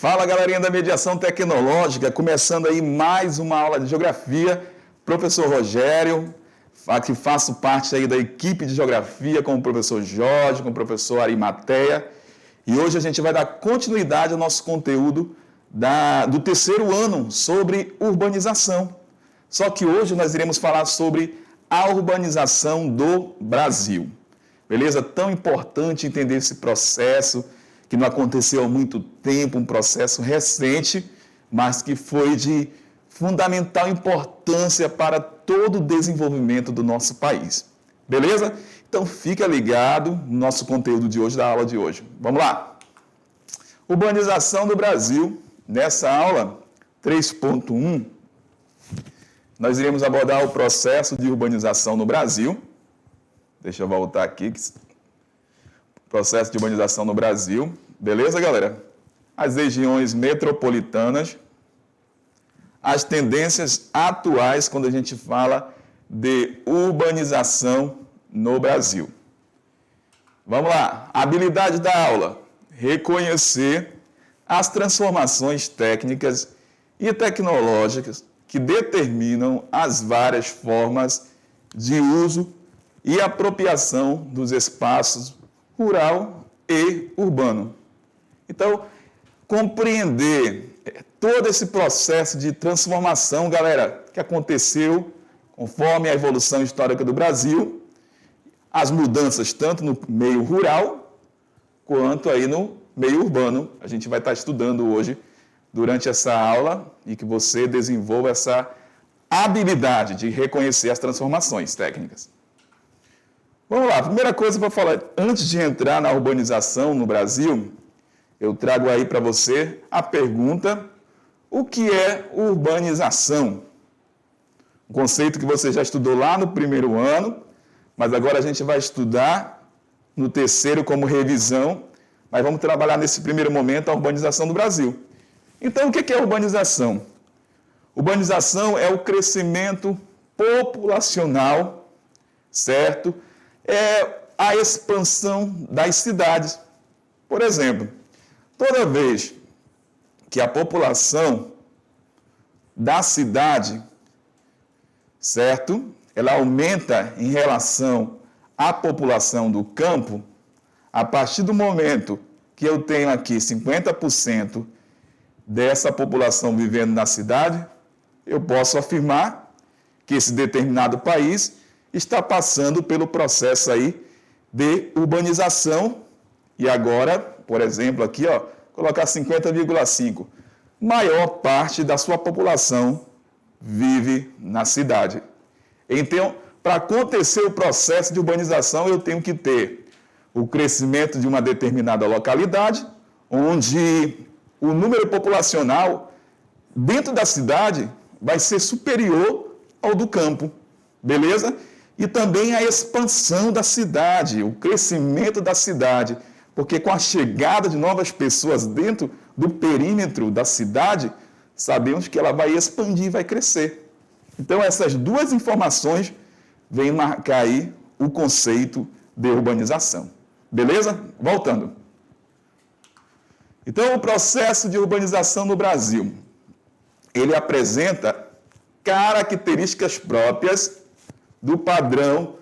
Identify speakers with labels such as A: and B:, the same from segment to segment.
A: Fala, galerinha da Mediação Tecnológica, começando aí mais uma aula de Geografia. Professor Rogério, que faço parte aí da equipe de Geografia com o professor Jorge, com o professor Arimateia. E hoje a gente vai dar continuidade ao nosso conteúdo do terceiro ano sobre urbanização. Só que hoje nós iremos falar sobre a urbanização do Brasil. Beleza? Tão importante entender esse processo que não aconteceu há muito tempo, um processo recente, mas que foi de fundamental importância para todo o desenvolvimento do nosso país. Beleza? Então fica ligado no nosso conteúdo de hoje, da aula de hoje. Vamos lá! Urbanização do Brasil. Nessa aula 3.1, nós iremos abordar o processo de urbanização no Brasil. Deixa eu voltar aqui. Processo de urbanização no Brasil. Beleza, galera? As regiões metropolitanas, as tendências atuais quando a gente fala de urbanização no Brasil. Vamos lá. Habilidade da aula: reconhecer as transformações técnicas e tecnológicas que determinam as várias formas de uso e apropriação dos espaços rural e urbano. Então, compreender todo esse processo de transformação, galera, que aconteceu conforme a evolução histórica do Brasil, as mudanças tanto no meio rural quanto aí no meio urbano. A gente vai estar estudando hoje durante essa aula e que você desenvolva essa habilidade de reconhecer as transformações técnicas. Vamos lá, primeira coisa para falar, antes de entrar na urbanização no Brasil, eu trago aí para você a pergunta: o que é urbanização? Um conceito que você já estudou lá no primeiro ano, mas agora a gente vai estudar no terceiro como revisão, mas vamos trabalhar nesse primeiro momento a urbanização do Brasil. Então, o que é urbanização? Urbanização é o crescimento populacional, certo? É a expansão das cidades. Por exemplo, toda vez que a população da cidade, certo? Ela aumenta em relação à população do campo, a partir do momento que eu tenho aqui 50% dessa população vivendo na cidade, eu posso afirmar que esse determinado país está passando pelo processo aí de urbanização. E agora, por exemplo, aqui, ó, colocar 50,5. Maior parte da sua população vive na cidade. Então, para acontecer o processo de urbanização, eu tenho que ter o crescimento de uma determinada localidade, onde o número populacional dentro da cidade vai ser superior ao do campo, beleza? E também a expansão da cidade, o crescimento da cidade, porque com a chegada de novas pessoas dentro do perímetro da cidade, sabemos que ela vai expandir, vai crescer. Então, essas duas informações vêm marcar aí o conceito de urbanização. Beleza? Voltando. Então, o processo de urbanização no Brasil, ele apresenta características próprias do padrão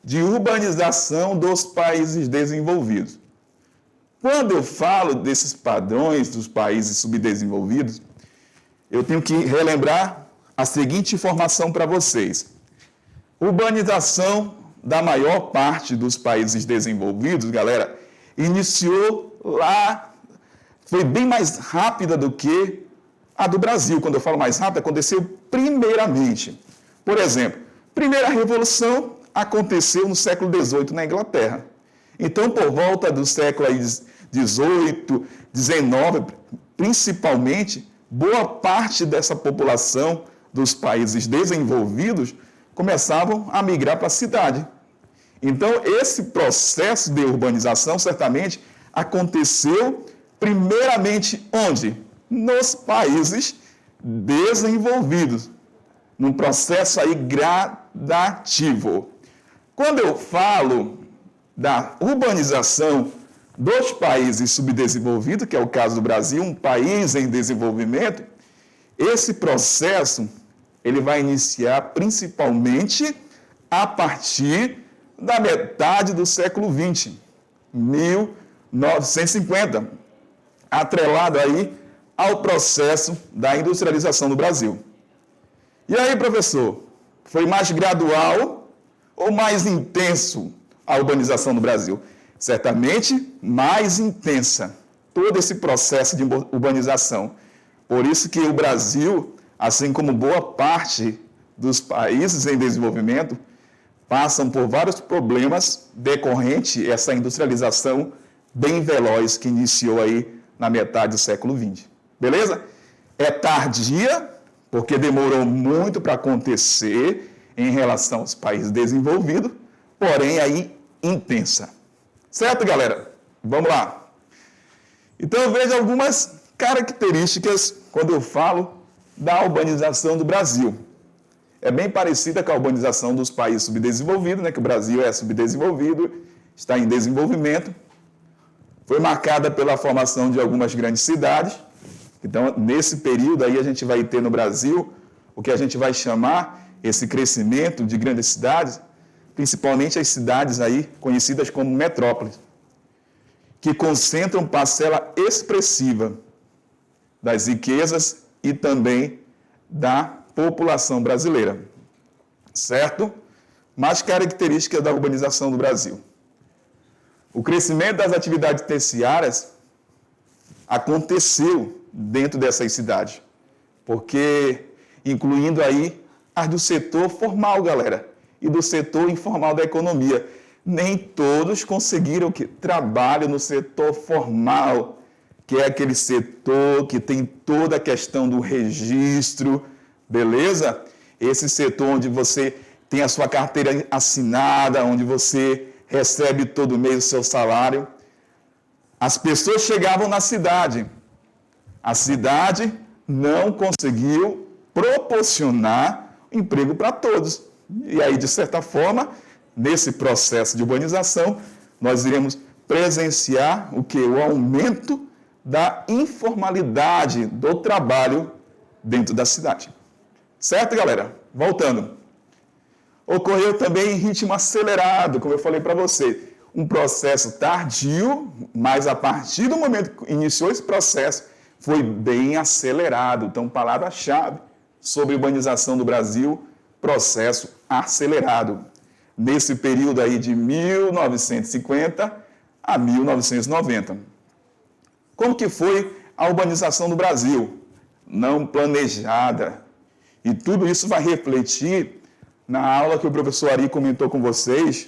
A: de urbanização dos países desenvolvidos. Quando eu falo desses padrões dos países subdesenvolvidos, eu tenho que relembrar a seguinte informação para vocês. Urbanização da maior parte dos países desenvolvidos, galera, iniciou lá, foi bem mais rápida do que a do Brasil. Quando eu falo mais rápida, aconteceu primeiramente. Por exemplo, primeira revolução aconteceu no século XVIII na Inglaterra. Então, por volta do século XVIII, XIX, principalmente, boa parte dessa população dos países desenvolvidos começavam a migrar para a cidade. Então, esse processo de urbanização, certamente, aconteceu primeiramente onde? Nos países desenvolvidos, num processo aí gradativo. Quando eu falo da urbanização dos países subdesenvolvidos, que é o caso do Brasil, um país em desenvolvimento, esse processo ele vai iniciar principalmente a partir da metade do século XX, 1950, atrelado aí ao processo da industrialização do Brasil. E aí, professor, foi mais gradual ou mais intenso a urbanização do Brasil? Certamente mais intensa, todo esse processo de urbanização. Por isso que o Brasil, assim como boa parte dos países em desenvolvimento, passam por vários problemas decorrente dessa industrialização bem veloz que iniciou aí na metade do século XX. Beleza? É tardia, porque demorou muito para acontecer em relação aos países desenvolvidos, porém aí intensa. Certo, galera? Vamos lá. Então eu vejo algumas características quando eu falo da urbanização do Brasil. É bem parecida com a urbanização dos países subdesenvolvidos, né? Que o Brasil é subdesenvolvido, está em desenvolvimento. Foi marcada pela formação de algumas grandes cidades. Então, nesse período aí, a gente vai ter no Brasil o que a gente vai chamar esse crescimento de grandes cidades, principalmente as cidades aí conhecidas como metrópoles, que concentram parcela expressiva das riquezas e também da população brasileira. Certo? Mais características da urbanização do Brasil. O crescimento das atividades terciárias aconteceu dentro dessas cidades, porque incluindo aí as do setor formal, galera, e do setor informal da economia. Nem todos conseguiram trabalho no setor formal, que é aquele setor que tem toda a questão do registro, beleza? Esse setor onde você tem a sua carteira assinada, onde você recebe todo mês o seu salário. As pessoas chegavam na cidade. A cidade não conseguiu proporcionar emprego para todos. E aí, de certa forma, nesse processo de urbanização, nós iremos presenciar o que? O aumento da informalidade do trabalho dentro da cidade. Certo, galera? Voltando. Ocorreu também em ritmo acelerado, como eu falei para você. Um processo tardio, mas a partir do momento que iniciou esse processo, foi bem acelerado. Então, palavra-chave sobre urbanização do Brasil, processo acelerado. Nesse período aí de 1950 a 1990. Como que foi a urbanização do Brasil? Não planejada. E tudo isso vai refletir na aula que o professor Ari comentou com vocês,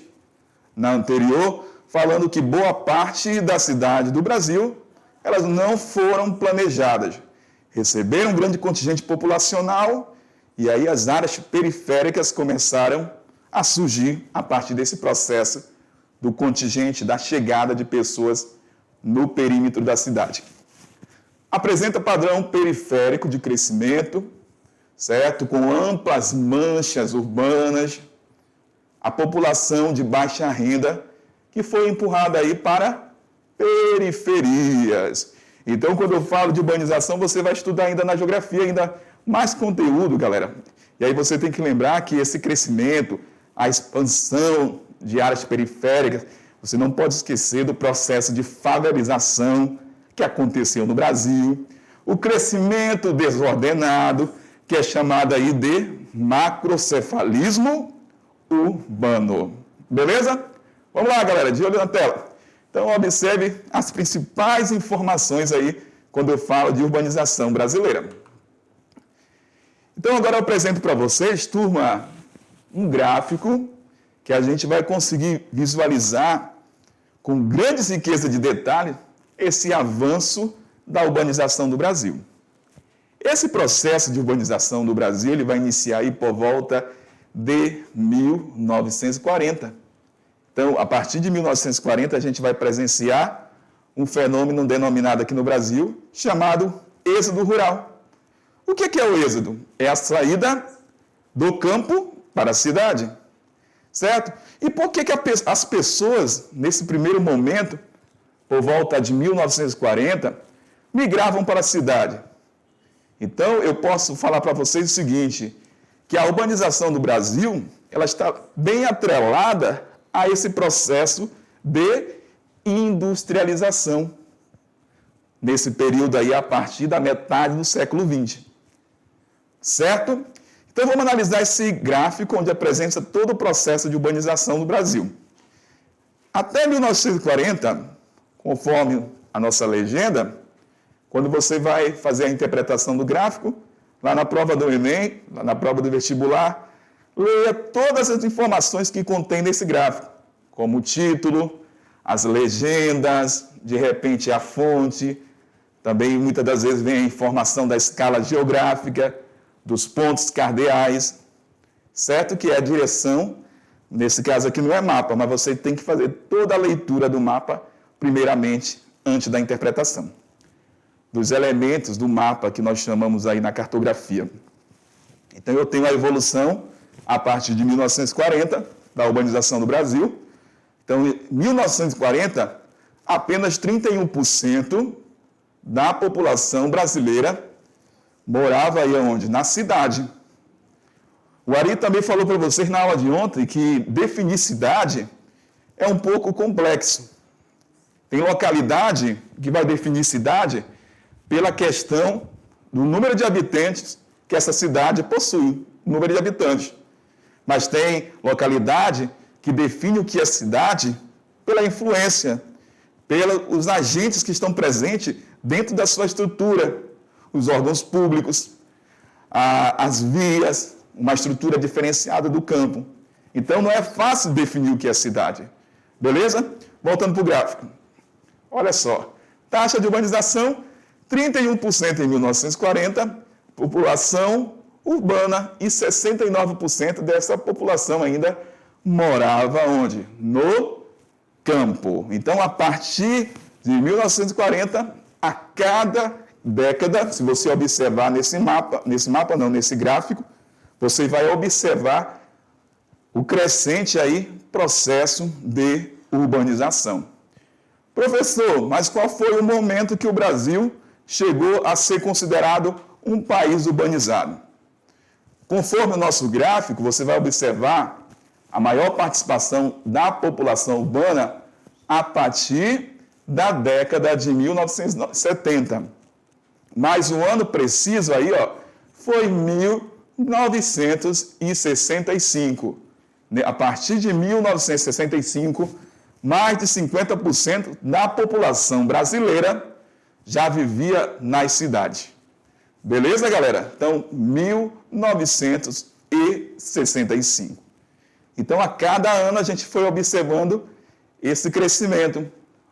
A: na anterior, falando que boa parte da cidade do Brasil, elas não foram planejadas. Receberam um grande contingente populacional e aí as áreas periféricas começaram a surgir a partir desse processo do contingente, da chegada de pessoas no perímetro da cidade. Apresenta padrão periférico de crescimento, certo? Com amplas manchas urbanas, a população de baixa renda que foi empurrada aí para periferias. Então, quando eu falo de urbanização, você vai estudar ainda na geografia, ainda mais conteúdo, galera. E aí você tem que lembrar que esse crescimento, a expansão de áreas periféricas, você não pode esquecer do processo de favelização que aconteceu no Brasil, o crescimento desordenado, que é chamado aí de macrocefalismo urbano. Beleza? Vamos lá, galera, de olho na tela. Então, observe as principais informações aí quando eu falo de urbanização brasileira. Então, agora eu apresento para vocês, turma, um gráfico que a gente vai conseguir visualizar com grandes riquezas de detalhes esse avanço da urbanização do Brasil. Esse processo de urbanização do Brasil ele vai iniciar aí por volta de 1940. Então, a partir de 1940, a gente vai presenciar um fenômeno denominado aqui no Brasil, chamado êxodo rural. O que é o êxodo? É a saída do campo para a cidade, certo? E por que as pessoas, nesse primeiro momento, por volta de 1940, migravam para a cidade. Então, eu posso falar para vocês o seguinte, que a urbanização do Brasil, ela está bem atrelada a esse processo de industrialização, nesse período aí, a partir da metade do século XX. Certo? Então, vamos analisar esse gráfico onde apresenta todo o processo de urbanização do Brasil. Até 1940, conforme a nossa legenda, quando você vai fazer a interpretação do gráfico, lá na prova do Enem, lá na prova do vestibular, leia todas as informações que contém nesse gráfico, como o título, as legendas, de repente a fonte, também muitas das vezes vem a informação da escala geográfica, dos pontos cardeais, certo? Que é a direção, nesse caso aqui não é mapa, mas você tem que fazer toda a leitura do mapa, primeiramente, antes da interpretação. Dos elementos do mapa que nós chamamos aí na cartografia. Então, eu tenho a evolução a partir de 1940, da urbanização do Brasil. Então, em 1940, apenas 31% da população brasileira morava aí onde? Na cidade. O Ari também falou para vocês na aula de ontem que definir cidade é um pouco complexo. Tem localidade que vai definir cidade pela questão do número de habitantes que essa cidade possui, número de habitantes. Mas tem localidade que define o que é cidade pela influência, pelos agentes que estão presentes dentro da sua estrutura, os órgãos públicos, as vias, uma estrutura diferenciada do campo. Então, não é fácil definir o que é cidade. Beleza? Voltando para o gráfico. Olha só. Taxa de urbanização, 31% em 1940, população urbana, e 69% dessa população ainda morava onde? No campo. Então, a partir de 1940, a cada década, se você observar nesse gráfico, você vai observar o crescente aí processo de urbanização. Professor, mas qual foi o momento que o Brasil chegou a ser considerado um país urbanizado? Conforme o nosso gráfico, você vai observar a maior participação da população urbana a partir da década de 1970. Mas o ano preciso aí, foi 1965. A partir de 1965, mais de 50% da população brasileira já vivia nas cidades. Beleza, galera? Então, 1965. Então, a cada ano a gente foi observando esse crescimento.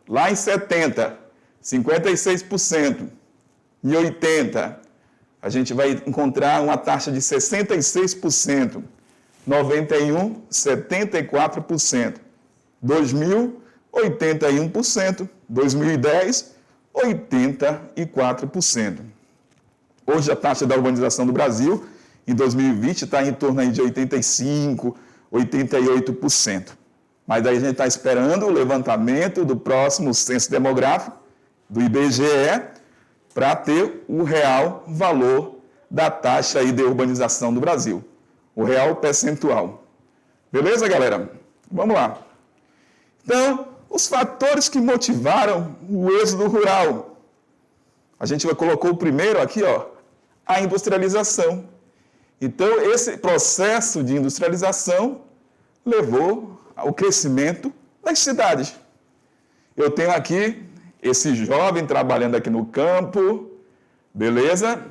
A: Lá em 70, 56%. Em 80, a gente vai encontrar uma taxa de 66%. 91, 74%. 2000, 81%. 2010, 84%. Hoje a taxa da urbanização do Brasil, em 2020, está em torno aí de 85%, 88%. Mas daí a gente está esperando o levantamento do próximo censo demográfico, do IBGE, para ter o real valor da taxa aí de urbanização do Brasil. O real percentual. Beleza, galera? Vamos lá. Então, os fatores que motivaram o êxodo rural. A gente colocou o primeiro aqui, a industrialização. Então, esse processo de industrialização levou ao crescimento das cidades. Eu tenho aqui esse jovem trabalhando aqui no campo, beleza?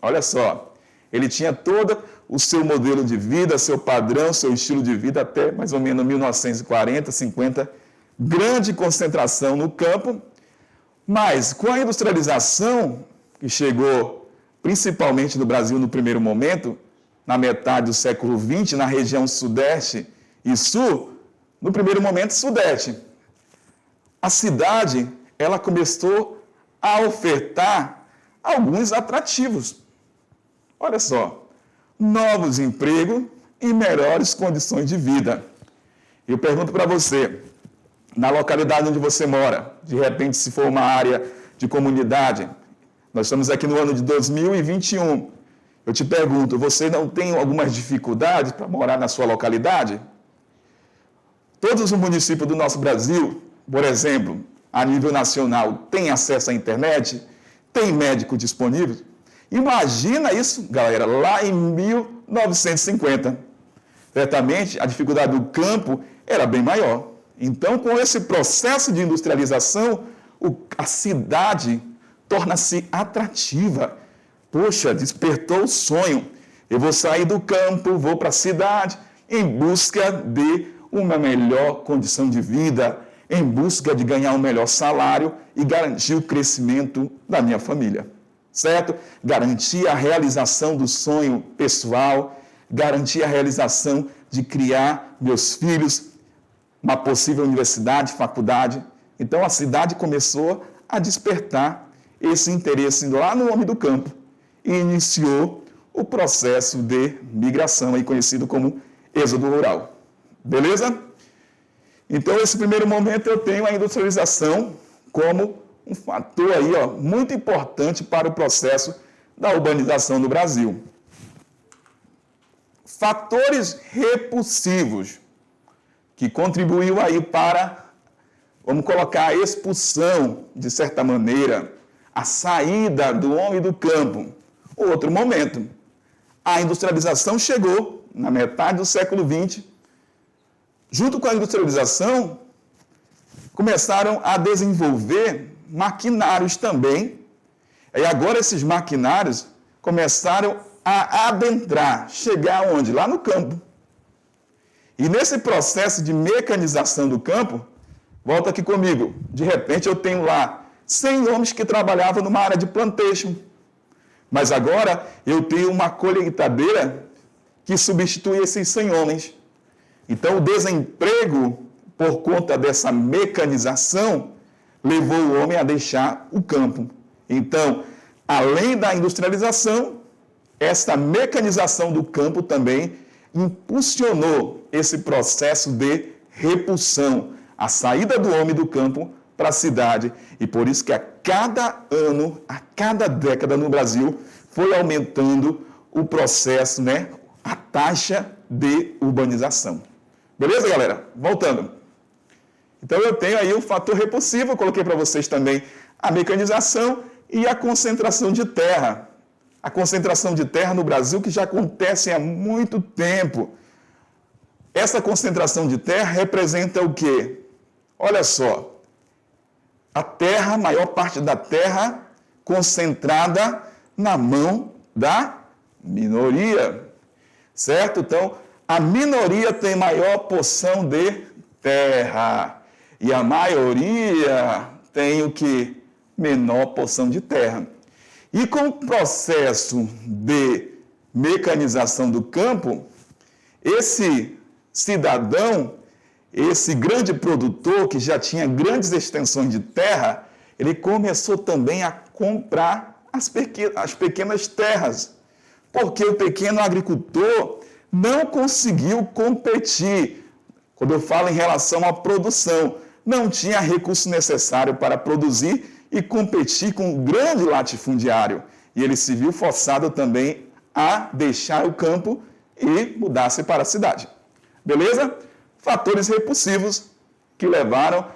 A: Olha só, ele tinha todo o seu modelo de vida, seu padrão, seu estilo de vida até mais ou menos 1940, 50, grande concentração no campo, mas com a industrialização que chegou principalmente no Brasil no primeiro momento, na metade do século XX, na região sudeste e sul, no primeiro momento sudeste, a cidade ela começou a ofertar alguns atrativos. Olha só, novos empregos e melhores condições de vida. Eu pergunto para você, na localidade onde você mora, de repente, se for uma área de comunidade, nós estamos aqui no ano de 2021. Eu te pergunto, você não tem algumas dificuldades para morar na sua localidade? Todos os municípios do nosso Brasil, por exemplo, a nível nacional, têm acesso à internet? Tem médico disponível? Imagina isso, galera, lá em 1950. Certamente, a dificuldade do campo era bem maior. Então, com esse processo de industrialização, a cidade torna-se atrativa. Poxa, despertou o sonho. Eu vou sair do campo, vou para a cidade em busca de uma melhor condição de vida, em busca de ganhar um melhor salário e garantir o crescimento da minha família. Certo? Garantir a realização do sonho pessoal, garantir a realização de criar meus filhos, uma possível universidade, faculdade. Então, a cidade começou a despertar esse interesse lá no homem do campo e iniciou o processo de migração, aí conhecido como êxodo rural. Beleza? Então, nesse primeiro momento, eu tenho a industrialização como um fator aí, muito importante para o processo da urbanização no Brasil. Fatores repulsivos que contribuiu aí para, vamos colocar, a expulsão, de certa maneira, a saída do homem do campo. Outro momento, a industrialização chegou na metade do século XX. Junto com a industrialização, começaram a desenvolver maquinários também. E agora esses maquinários começaram a adentrar, chegar onde? Lá no campo. E nesse processo de mecanização do campo, volta aqui comigo, de repente eu tenho lá 100 homens que trabalhavam numa área de plantation. Mas agora eu tenho uma colheitadeira que substitui esses 100 homens. Então o desemprego, por conta dessa mecanização, levou o homem a deixar o campo. Então, além da industrialização, essa mecanização do campo também impulsionou esse processo de repulsão, a saída do homem do campo para a cidade. E por isso que a cada ano, a cada década no Brasil, foi aumentando o processo, a taxa de urbanização. Beleza, galera? Voltando. Então, eu tenho aí o fator repulsivo, eu coloquei para vocês também a mecanização e a concentração de terra. A concentração de terra no Brasil, que já acontece há muito tempo. Essa concentração de terra representa o quê? Olha só, a terra, a maior parte da terra, concentrada na mão da minoria. Certo? Então, a minoria tem maior porção de terra. E a maioria tem o que? Menor porção de terra. E com o processo de mecanização do campo, esse cidadão, esse grande produtor que já tinha grandes extensões de terra, ele começou também a comprar as pequenas terras, porque o pequeno agricultor não conseguiu competir. Quando eu falo em relação à produção, não tinha recurso necessário para produzir e competir com um grande latifundiário. E ele se viu forçado também a deixar o campo e mudar-se para a cidade. Beleza? Fatores repulsivos que levaram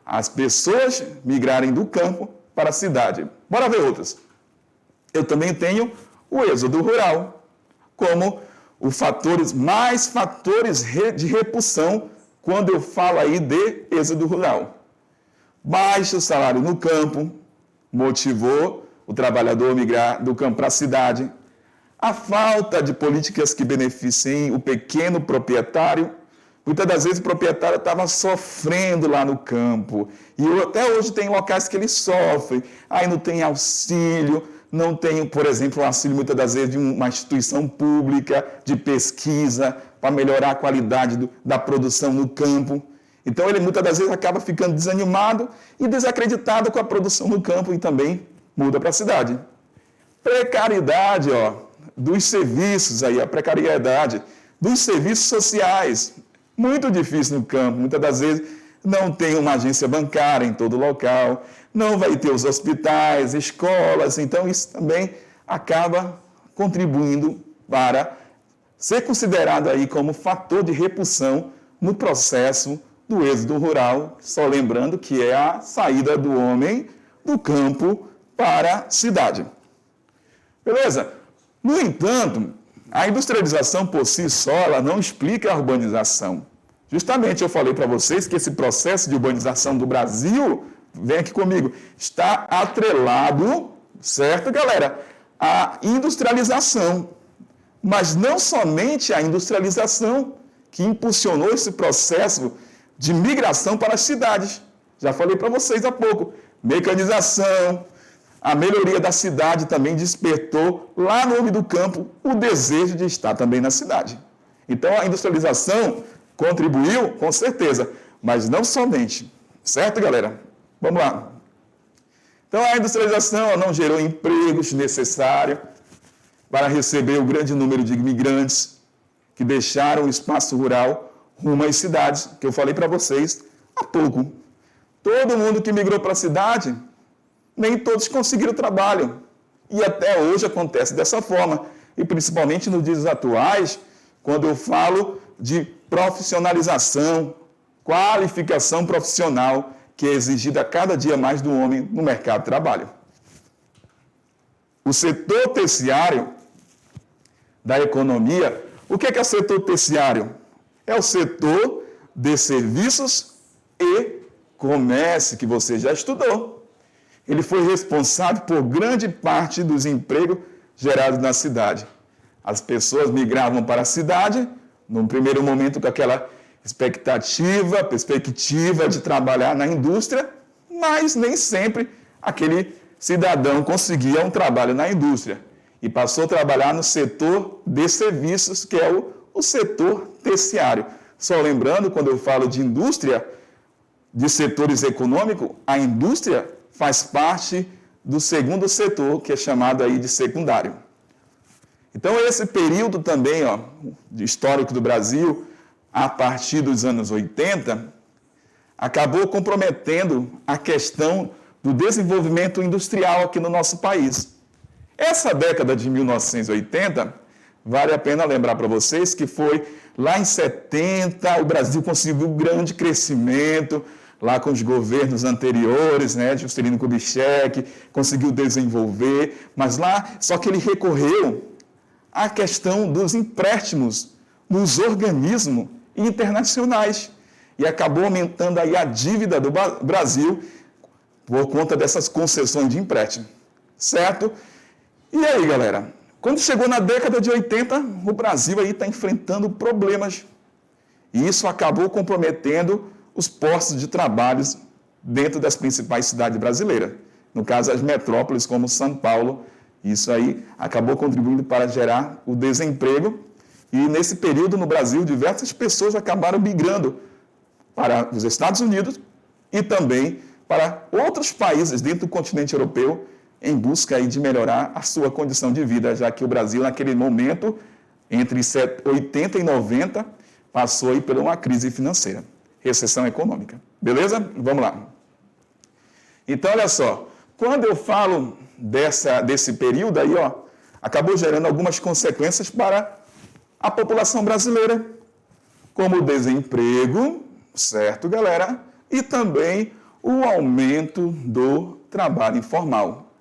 A: as pessoas migrarem do campo para a cidade. Bora ver outros. Eu também tenho o êxodo rural, como mais fatores de repulsão quando eu falo aí de êxodo rural. Baixo salário no campo motivou o trabalhador a migrar do campo para a cidade. A falta de políticas que beneficiem o pequeno proprietário. Muitas das vezes o proprietário estava sofrendo lá no campo. E até hoje tem locais que ele sofre. Aí não tem auxílio, não tem, por exemplo, o auxílio muitas das vezes de uma instituição pública de pesquisa para melhorar a qualidade da produção no campo. Então, ele muitas das vezes acaba ficando desanimado e desacreditado com a produção no campo e também muda para a cidade. Precariedade, dos serviços aí, a precariedade dos serviços sociais. Muito difícil no campo. Muitas das vezes não tem uma agência bancária em todo local, não vai ter os hospitais, escolas, então isso também acaba contribuindo para ser considerado aí como fator de repulsão no processo do êxodo rural, só lembrando que é a saída do homem do campo para a cidade. Beleza? No entanto, a industrialização por si só, ela não explica a urbanização. Justamente eu falei para vocês que esse processo de urbanização do Brasil, vem aqui comigo, está atrelado, certo, galera, à industrialização. Mas não somente a industrialização que impulsionou esse processo de migração para as cidades. Já falei para vocês há pouco. Mecanização, a melhoria da cidade também despertou lá no homem do campo o desejo de estar também na cidade. Então a industrialização contribuiu, com certeza, mas não somente. Certo, galera? Vamos lá. Então a industrialização não gerou empregos necessários para receber o grande número de imigrantes que deixaram o espaço rural rumo às cidades, que eu falei para vocês há pouco. Todo mundo que migrou para a cidade, nem todos conseguiram trabalho. E até hoje acontece dessa forma. E principalmente nos dias atuais, quando eu falo de profissionalização, qualificação profissional, que é exigida cada dia mais do homem no mercado de trabalho. O setor terciário da economia, o que é o setor terciário? É o setor de serviços e comércio, que você já estudou. Ele foi responsável por grande parte dos empregos gerados na cidade. As pessoas migravam para a cidade, num primeiro momento com aquela perspectiva de trabalhar na indústria, mas nem sempre aquele cidadão conseguia um trabalho na indústria e passou a trabalhar no setor de serviços, que é o setor terciário. Só lembrando, quando eu falo de indústria, de setores econômicos, a indústria faz parte do segundo setor, que é chamado aí de secundário. Então, esse período também, histórico do Brasil, a partir dos anos 80, acabou comprometendo a questão do desenvolvimento industrial aqui no nosso país. Essa década de 1980, vale a pena lembrar para vocês que foi lá em 70, o Brasil conseguiu um grande crescimento, lá com os governos anteriores, de Juscelino Kubitschek, conseguiu desenvolver, mas lá, só que ele recorreu à questão dos empréstimos nos organismos internacionais e acabou aumentando aí a dívida do Brasil por conta dessas concessões de empréstimo, certo? E aí, galera, quando chegou na década de 80, o Brasil aí está enfrentando problemas e isso acabou comprometendo os postos de trabalho dentro das principais cidades brasileiras. No caso, as metrópoles como São Paulo. Isso aí acabou contribuindo para gerar o desemprego. E nesse período, no Brasil, diversas pessoas acabaram migrando para os Estados Unidos e também para outros países dentro do continente europeu em busca aí de melhorar a sua condição de vida, já que o Brasil, naquele momento, entre 80 e 90, passou aí por uma crise financeira. Recessão econômica. Beleza? Vamos lá. Então, olha só. Quando eu falo desse período aí, acabou gerando algumas consequências para a população brasileira, como o desemprego, certo, galera? E também o aumento do trabalho informal.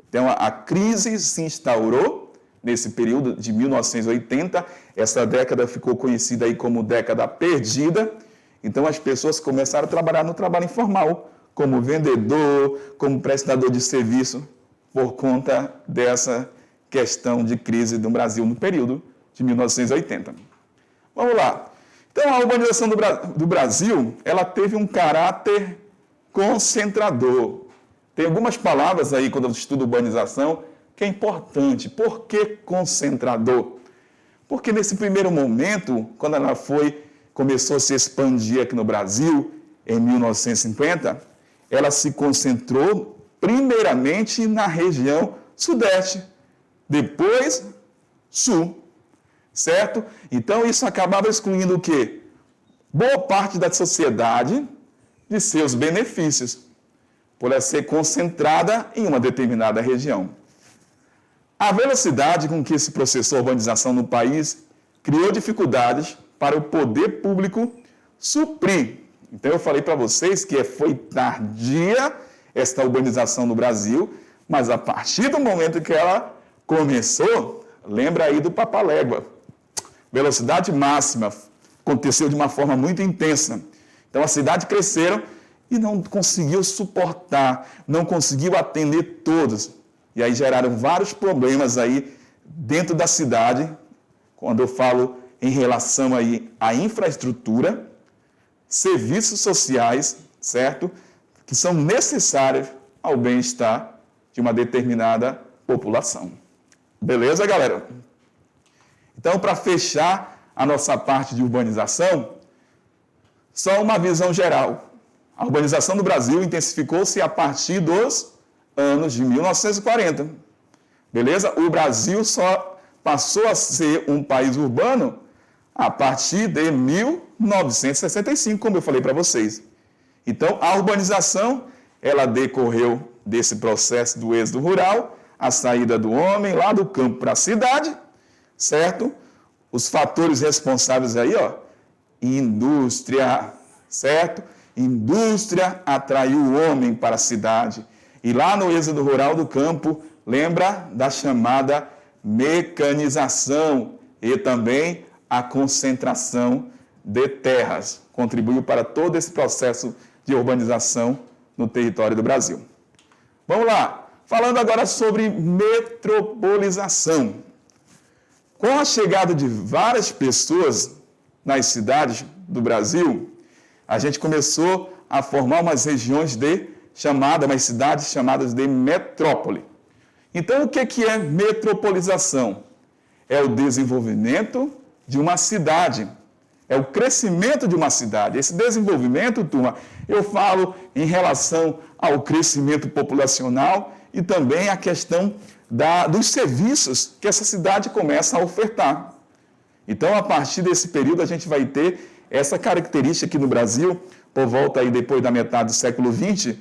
A: Então, a crise se instaurou nesse período de 1980. Essa década ficou conhecida aí como década perdida. Então, as pessoas começaram a trabalhar no trabalho informal, como vendedor, como prestador de serviço, por conta dessa questão de crise do Brasil no período de 1980. Vamos lá. Então, a urbanização do Brasil, ela teve um caráter concentrador. Tem algumas palavras aí, quando eu estudo urbanização, que é importante. Por que concentrador? Porque nesse primeiro momento, quando ela começou a se expandir aqui no Brasil, em 1950, ela se concentrou primeiramente na região sudeste, depois sul, certo? Então isso acabava excluindo o quê? Boa parte da sociedade, de seus benefícios, por ela ser concentrada em uma determinada região. A velocidade com que se processou a urbanização no país criou dificuldades para o poder público suprir. Então, eu falei para vocês que foi tardia esta urbanização no Brasil, mas a partir do momento que ela começou, lembra aí do Papalégua. Velocidade máxima, aconteceu de uma forma muito intensa. Então, a cidade cresceram e não conseguiu suportar, não conseguiu atender todos. E aí geraram vários problemas aí dentro da cidade, quando eu falo em relação aí à infraestrutura, serviços sociais, certo? Que são necessários ao bem-estar de uma determinada população. Beleza, galera? Então, para fechar a nossa parte de urbanização, só uma visão geral. A urbanização do Brasil intensificou-se a partir dos anos de 1940. Beleza? O Brasil só passou a ser um país urbano a partir de 1965, como eu falei para vocês. Então, a urbanização, ela decorreu desse processo do êxodo rural, a saída do homem lá do campo para a cidade, certo? Os fatores responsáveis aí, ó, indústria, certo? Indústria atraiu o homem para a cidade. E lá no êxodo rural do campo, lembra da chamada mecanização e também a concentração de terras. Contribuiu para todo esse processo de urbanização no território do Brasil. Vamos lá. Falando agora sobre metropolização. Com a chegada de várias pessoas nas cidades do Brasil, a gente começou a formar umas regiões umas cidades chamadas de metrópole. Então, o que é metropolização? É o desenvolvimento de uma cidade, é o crescimento de uma cidade. Esse desenvolvimento, turma, eu falo em relação ao crescimento populacional e também a questão dos serviços que essa cidade começa a ofertar. Então, a partir desse período, a gente vai ter essa característica aqui no Brasil, por volta aí depois da metade do século XX,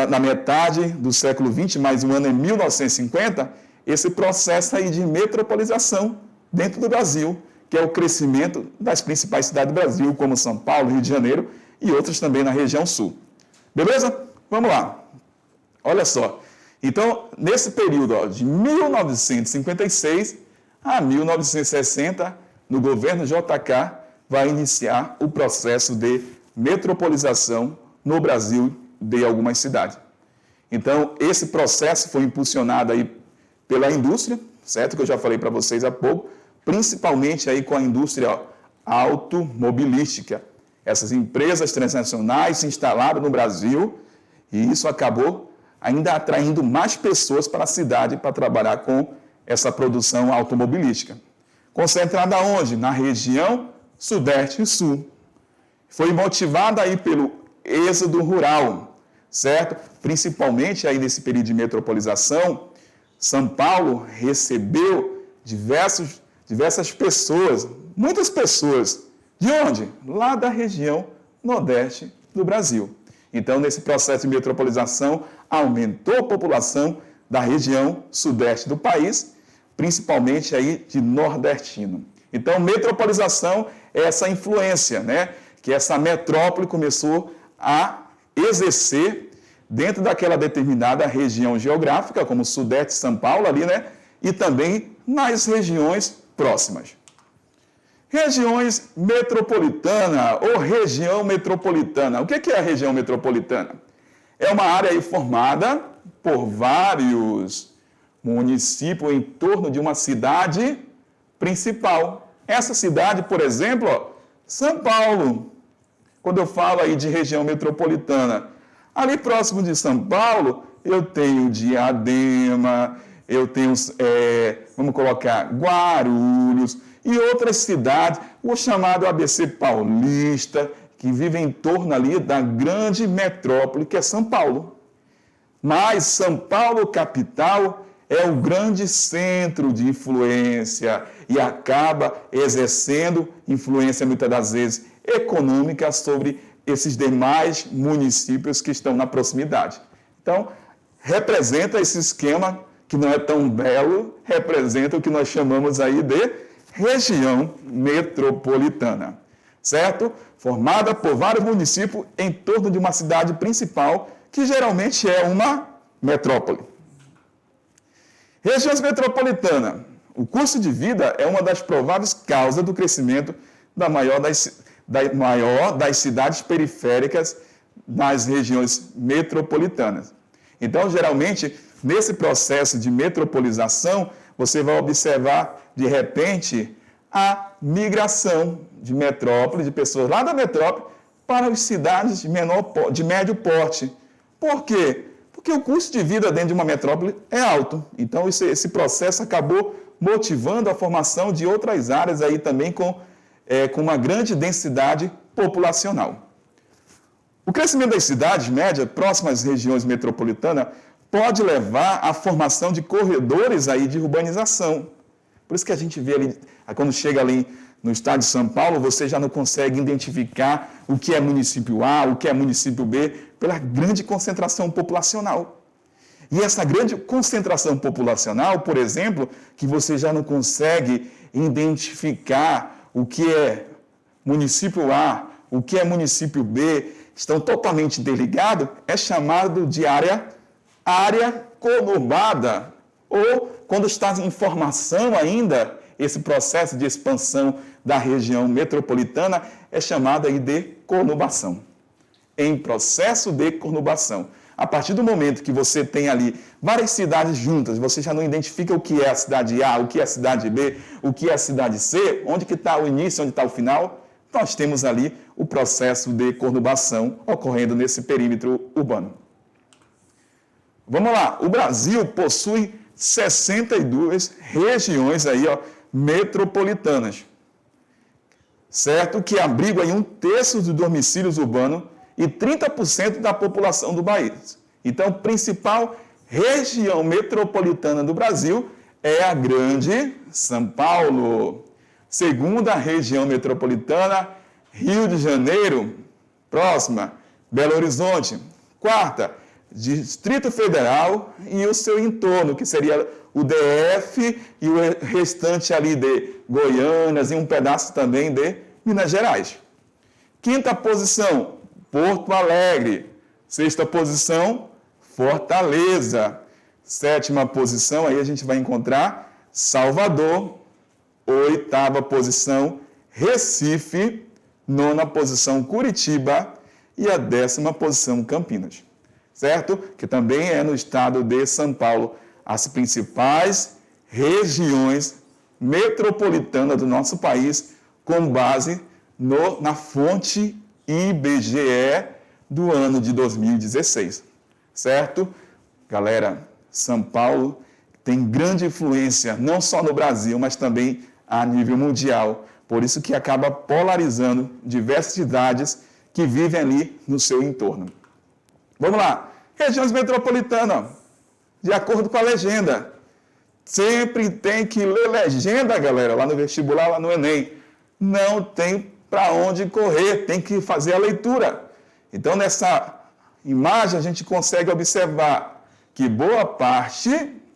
A: na metade do século XX, mais um ano em 1950, esse processo aí de metropolização dentro do Brasil, que é o crescimento das principais cidades do Brasil, como São Paulo, Rio de Janeiro e outras também na região sul. Beleza? Vamos lá. Olha só. Então, nesse período de 1956 a 1960, no governo JK, vai iniciar o processo de metropolização no Brasil de algumas cidades. Então, esse processo foi impulsionado aí pela indústria, certo? Que eu já falei para vocês há pouco, principalmente aí com a indústria automobilística. Essas empresas transnacionais se instalaram no Brasil e isso acabou ainda atraindo mais pessoas para a cidade para trabalhar com essa produção automobilística. Concentrada onde? Na região Sudeste e Sul. Foi motivada aí pelo êxodo rural, certo? Principalmente aí nesse período de metropolização, São Paulo recebeu diversas pessoas, muitas pessoas. De onde? Lá da região Nordeste do Brasil. Então, nesse processo de metropolização, aumentou a população da região Sudeste do país, principalmente aí de nordestino. Então, metropolização é essa influência, né? Que essa metrópole começou a exercer dentro daquela determinada região geográfica, como Sudeste, São Paulo ali, né? E também nas regiões próximas. Regiões metropolitana ou região metropolitana. O que é a região metropolitana? É uma área aí formada por vários municípios em torno de uma cidade principal. Essa cidade, por exemplo, São Paulo. Quando eu falo aí de região metropolitana, ali próximo de São Paulo, eu tenho Diadema, eu tenho, vamos colocar, Guarulhos e outras cidades, o chamado ABC Paulista, que vive em torno ali da grande metrópole que é São Paulo. Mas São Paulo, capital, é o grande centro de influência e acaba exercendo influência muitas das vezes econômica sobre esses demais municípios que estão na proximidade. Então, representa esse esquema que não é tão belo, representa o que nós chamamos aí de região metropolitana, certo? Formada por vários municípios em torno de uma cidade principal, que geralmente é uma metrópole. Regiões metropolitanas. O custo de vida é uma das prováveis causas do crescimento da maior das cidades periféricas nas regiões metropolitanas. Então, geralmente, nesse processo de metropolização, você vai observar, de repente, a migração de metrópole, de pessoas lá da metrópole, para as cidades de médio porte. Por quê? Porque o custo de vida dentro de uma metrópole é alto. Então, esse processo acabou motivando a formação de outras áreas aí também com uma grande densidade populacional. O crescimento das cidades médias próximas às regiões metropolitanas pode levar à formação de corredores aí de urbanização. Por isso que a gente vê ali, quando chega ali no estado de São Paulo, você já não consegue identificar o que é município A, o que é município B, pela grande concentração populacional. E essa grande concentração populacional, por exemplo, que você já não consegue identificar o que é município A, o que é município B, estão totalmente interligados, é chamado de área conurbada, ou quando está em formação ainda, esse processo de expansão da região metropolitana é chamado aí de conurbação. Em processo de conurbação. A partir do momento que você tem ali várias cidades juntas, você já não identifica o que é a cidade A, o que é a cidade B, o que é a cidade C, onde que está o início, onde está o final. Nós temos ali o processo de conurbação ocorrendo nesse perímetro urbano. Vamos lá, o Brasil possui 62 regiões aí, metropolitanas, certo? Que abrigam aí 1/3 dos domicílios urbanos e 30% da população do país. Então, a principal região metropolitana do Brasil é a Grande São Paulo. Segunda região metropolitana, Rio de Janeiro, próxima, Belo Horizonte. Quarta, Distrito Federal e o seu entorno, que seria o DF e o restante ali de Goiânia e um pedaço também de Minas Gerais. Quinta posição, Porto Alegre. Sexta posição, Fortaleza. Sétima posição, aí a gente vai encontrar Salvador. Oitava posição, Recife. Nona posição, Curitiba. E a 10ª posição, Campinas. Certo? Que também é no estado de São Paulo. As principais regiões metropolitanas do nosso país, com base na fonte IBGE do ano de 2016. Certo? Galera, São Paulo tem grande influência, não só no Brasil, mas também a nível mundial. Por isso que acaba polarizando diversas cidades que vivem ali no seu entorno. Vamos lá. Regiões metropolitanas, de acordo com a legenda. Sempre tem que ler legenda, galera, lá no vestibular, lá no Enem. Não tem para onde correr, tem que fazer a leitura. Então, nessa imagem, a gente consegue observar que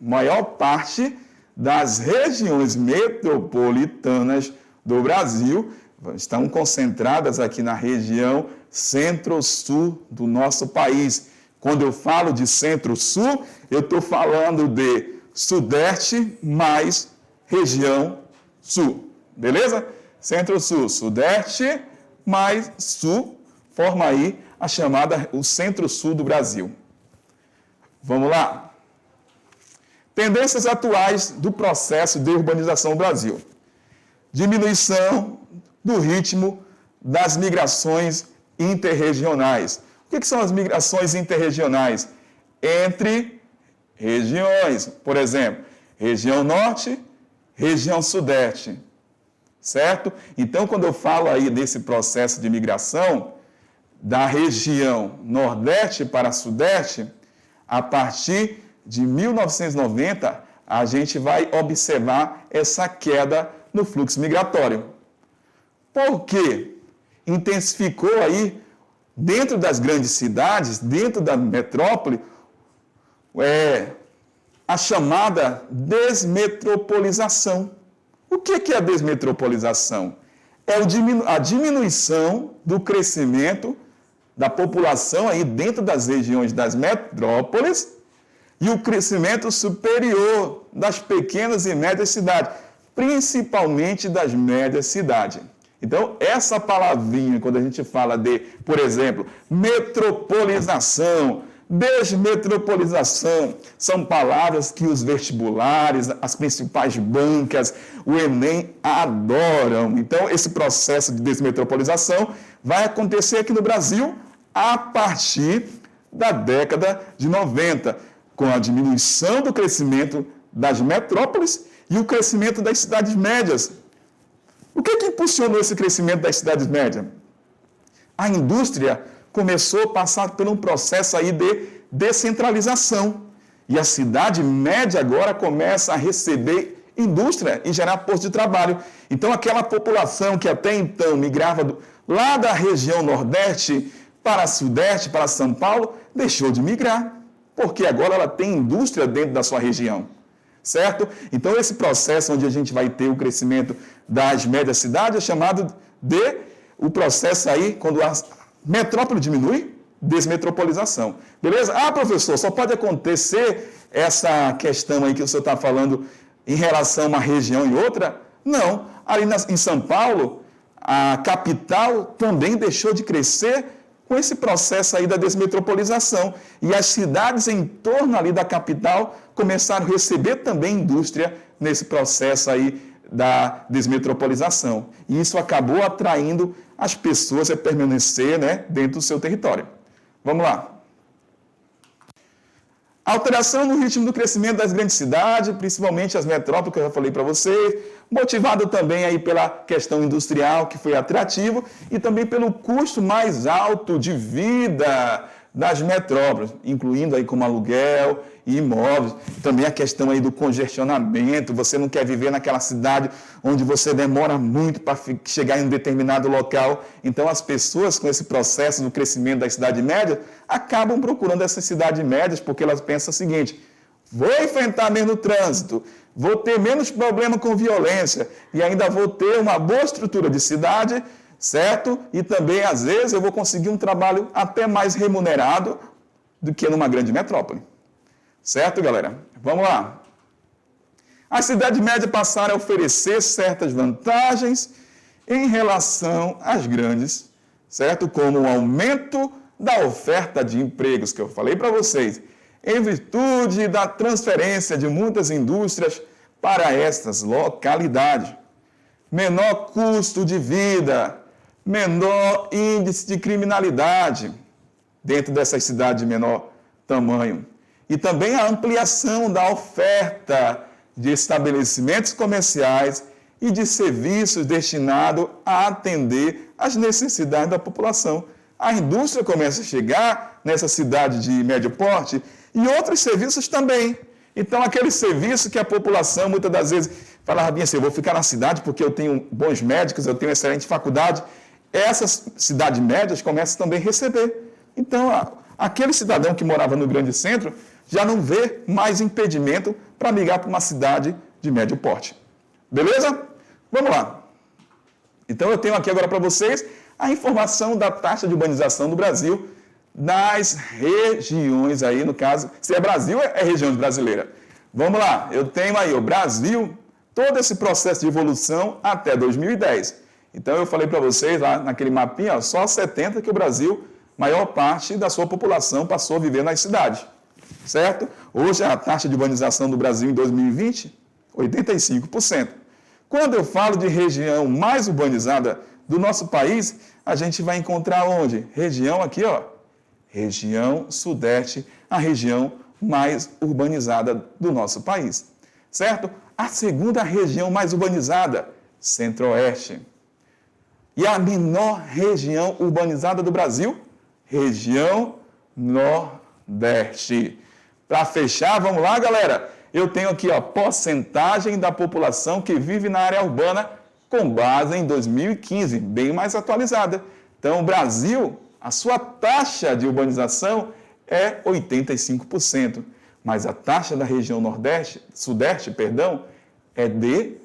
A: maior parte das regiões metropolitanas do Brasil estão concentradas aqui na região centro-sul do nosso país. Quando eu falo de centro-sul, eu estou falando de sudeste mais região sul. Beleza? Centro-sul, sudeste mais sul, forma aí o centro-sul do Brasil. Vamos lá. Tendências atuais do processo de urbanização no Brasil. Diminuição do ritmo das migrações interregionais. O que são as migrações interregionais? Entre regiões, por exemplo, região norte, região sudeste, certo? Então, quando eu falo aí desse processo de migração da região nordeste para sudeste, a partir de 1990, a gente vai observar essa queda no fluxo migratório. Por quê? intensificou aí, dentro das grandes cidades, dentro da metrópole, a chamada desmetropolização. O que é a desmetropolização? É a diminuição do crescimento da população aí dentro das regiões das metrópoles e o crescimento superior das pequenas e médias cidades, principalmente das médias cidades. Então, essa palavrinha, quando a gente fala de, por exemplo, metropolização, desmetropolização, são palavras que os vestibulares, as principais bancas, o Enem adoram. Então, esse processo de desmetropolização vai acontecer aqui no Brasil a partir da década de 90, com a diminuição do crescimento das metrópoles e o crescimento das cidades médias. O que impulsionou esse crescimento das cidades médias? A indústria começou a passar por um processo aí de descentralização. E a cidade média agora começa a receber indústria e gerar postos de trabalho. Então, aquela população que até então migrava lá da região Nordeste para Sudeste, para São Paulo, deixou de migrar, porque agora ela tem indústria dentro da sua região. Certo? Então, esse processo onde a gente vai ter o crescimento das médias cidades é chamado de o processo aí, quando a metrópole diminui, desmetropolização. Beleza? Ah, professor, só pode acontecer essa questão aí que o senhor está falando em relação a uma região e outra? Não. Ali em São Paulo, a capital também deixou de crescer com esse processo aí da desmetropolização. E as cidades em torno ali da capital começaram a receber também indústria nesse processo aí da desmetropolização. E isso acabou atraindo as pessoas a permanecer, né, dentro do seu território. Vamos lá. Alteração no ritmo do crescimento das grandes cidades, principalmente as metrópoles, que eu já falei para vocês, motivado também aí pela questão industrial, que foi atrativo, e também pelo custo mais alto de vida das metrópoles, incluindo aí como aluguel e imóveis. Também a questão aí do congestionamento, você não quer viver naquela cidade onde você demora muito para chegar em um determinado local. Então, as pessoas com esse processo do crescimento da cidade média acabam procurando essas cidades médias porque elas pensam o seguinte: vou enfrentar menos trânsito, vou ter menos problema com violência e ainda vou ter uma boa estrutura de cidade, certo? E também, às vezes, eu vou conseguir um trabalho até mais remunerado do que numa grande metrópole. Certo, galera? Vamos lá. As cidades médias passaram a oferecer certas vantagens em relação às grandes, certo? Como o aumento da oferta de empregos, que eu falei para vocês, em virtude da transferência de muitas indústrias para estas localidades. Menor custo de vida, menor índice de criminalidade dentro dessas cidades de menor tamanho. E também a ampliação da oferta de estabelecimentos comerciais e de serviços destinados a atender às necessidades da população. A indústria começa a chegar nessa cidade de médio porte e outros serviços também. Então, aquele serviço que a população, muitas das vezes, falava bem assim: eu vou ficar na cidade porque eu tenho bons médicos, eu tenho excelente faculdade. Essas cidades médias começam também a receber. Então, aquele cidadão que morava no grande centro já não vê mais impedimento para migrar para uma cidade de médio porte. Beleza? Vamos lá. Então, eu tenho aqui agora para vocês a informação da taxa de urbanização do Brasil nas regiões aí, no caso, se é Brasil, é região brasileira. Vamos lá, eu tenho aí o Brasil, todo esse processo de evolução até 2010. Então, eu falei para vocês lá naquele mapinha, ó, só 70 que o Brasil, maior parte da sua população passou a viver nas cidades. Certo? Hoje a taxa de urbanização do Brasil em 2020, 85%. Quando eu falo de região mais urbanizada do nosso país, a gente vai encontrar onde? Região aqui, ó, região Sudeste, a região mais urbanizada do nosso país. Certo? A segunda região mais urbanizada, Centro-Oeste. E a menor região urbanizada do Brasil, região Nordeste. Para fechar, vamos lá, galera? Eu tenho aqui a porcentagem da população que vive na área urbana com base em 2015, bem mais atualizada. Então, o Brasil, a sua taxa de urbanização é 85%, mas a taxa da região Sudeste, é de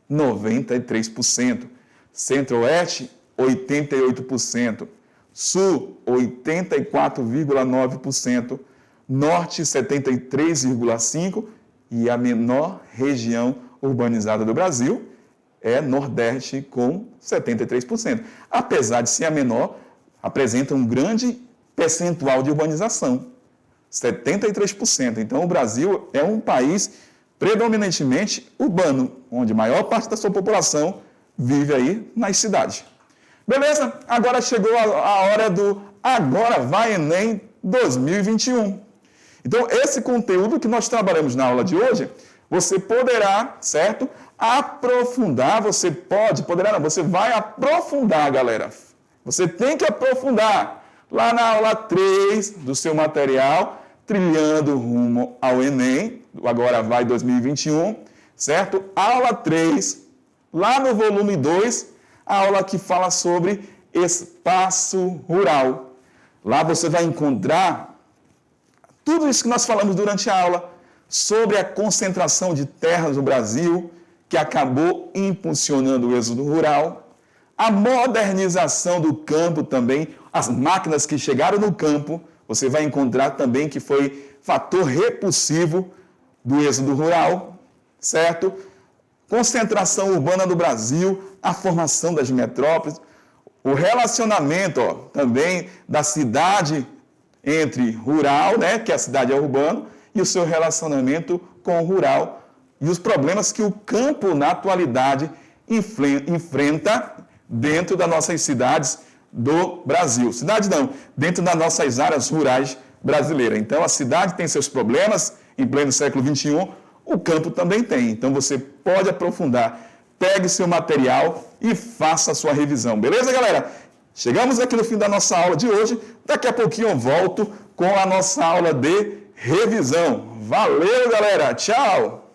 A: 93%. Centro-Oeste, 88%. Sul, 84,9%. Norte, 73,5%. E a menor região urbanizada do Brasil é Nordeste, com 73%. Apesar de ser a menor, apresenta um grande percentual de urbanização, 73%. Então, o Brasil é um país predominantemente urbano, onde a maior parte da sua população vive aí nas cidades. Beleza? Agora chegou a hora do Agora Vai Enem 2021. Então, esse conteúdo que nós trabalhamos na aula de hoje, você poderá, certo? Aprofundar, você vai aprofundar, galera. Você tem que aprofundar lá na aula 3 do seu material, Trilhando Rumo ao Enem, Agora Vai 2021, certo? Aula 3, lá no volume 2, a aula que fala sobre espaço rural. Lá você vai encontrar tudo isso que nós falamos durante a aula, sobre a concentração de terras no Brasil, que acabou impulsionando o êxodo rural, a modernização do campo também, as máquinas que chegaram no campo, você vai encontrar também que foi fator repulsivo do êxodo rural, certo? Concentração urbana do Brasil, a formação das metrópoles, o relacionamento também da cidade entre rural, né, que a cidade é urbana, e o seu relacionamento com o rural, e os problemas que o campo, na atualidade, enfrenta dentro das nossas cidades do Brasil. Cidade não, dentro das nossas áreas rurais brasileiras. Então, a cidade tem seus problemas em pleno século XXI, o campo também tem. Então, você pode aprofundar. Pegue seu material e faça a sua revisão. Beleza, galera? Chegamos aqui no fim da nossa aula de hoje. Daqui a pouquinho eu volto com a nossa aula de revisão. Valeu, galera! Tchau!